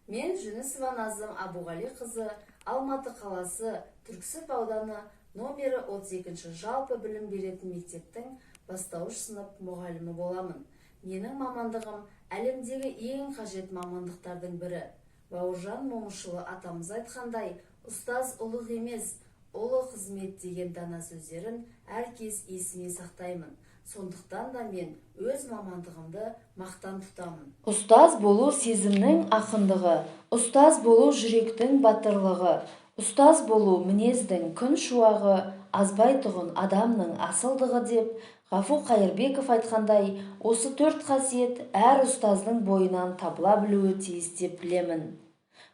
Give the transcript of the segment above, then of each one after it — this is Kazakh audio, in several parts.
Мен Жүнісова Назым Абуғали қызы, Алматы қаласы, Түрксіб ауданы номері 32 жалпы білім беретін мектептің бастауыш сынып мұғалімі боламын. Менің мамандығым әлемдегі ең қажет мамандықтардың бірі. Бауыржан Момышұлы атамыз айтқандай, ұстаз ұлық емес, ұлы қызмет деген дана сөздерін әркез есіме сақтаймын. Сондықтан да мен өз мамандығымды мақтан тұтамын. Ұстаз болу сезімнің ақындығы, ұстаз болу жүректің батырлығы, ұстаз болу мінездің күн шуағы, азбайтұғын адамның асылдығы деп Ғафу Қайырбеков айтқандай, осы 4 қасиет әр ұстаздың бойынан табыла білуі тиіс деп білемін.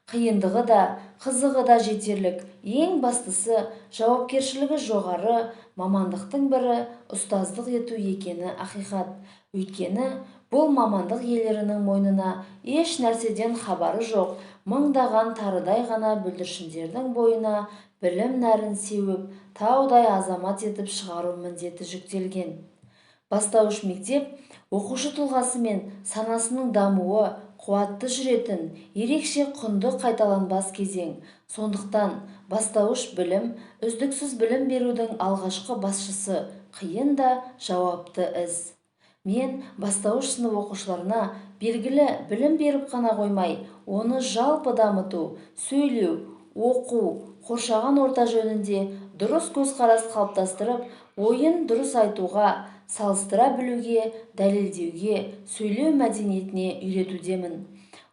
Қиындығы да, қызығы да жетерлік, ең бастысы жауапкершілігі жоғары мамандықтың бірі ұстаздық ету екені ақиқат. Өйткені бұл мамандық иелерінің мойнына еш нәрседен хабары жоқ, мыңдаған тарыдай ғана бүлдіршіндердің бойына білім нәрін сеуіп, таудай азамат етіп шығару міндеті жүктелген. Бастауыш мектеп оқушы тұлғасы мен санасының дамуы, қуатты жүретін, ерекше құнды қайталанбас кезең. Сондықтан бастауыш білім, үздіксіз білім берудің алғашқы басшысы, қиын да жауапты іс. Мен бастауыш сынып оқушыларына белгілі білім беріп қана қоймай, оны жалпы дамыту, сөйлеу, оқу, қоршаған орта жөнінде дұрыс көзқарас қалыптастырып, ойын дұрыс айтуға, салыстыра білуге, дәлелдеуге, сөйлеу мәдениетіне үйретудемін.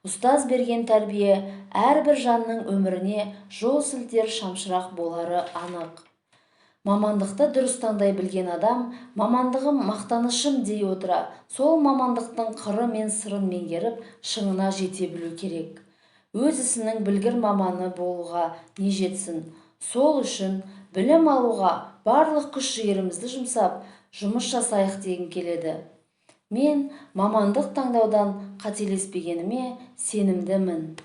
Ұстаз берген тәрбие әрбір жанның өміріне жол сілтер шамшырақ болары анық. Мамандықты дұрыс таңдай білген адам, мамандығым мақтанышым дей отыра, сол мамандықтың қыры мен сырын меңгеріп, шыңына жете білу керек. Өз ісінің білгір маманы болуға не жетсін. Сол үшін білім алуға барлық күш-жігерімізді жұмсап, жұмыс жасайық дегім келеді. Мен мамандық таңдаудан қателеспегеніме сенімдімін.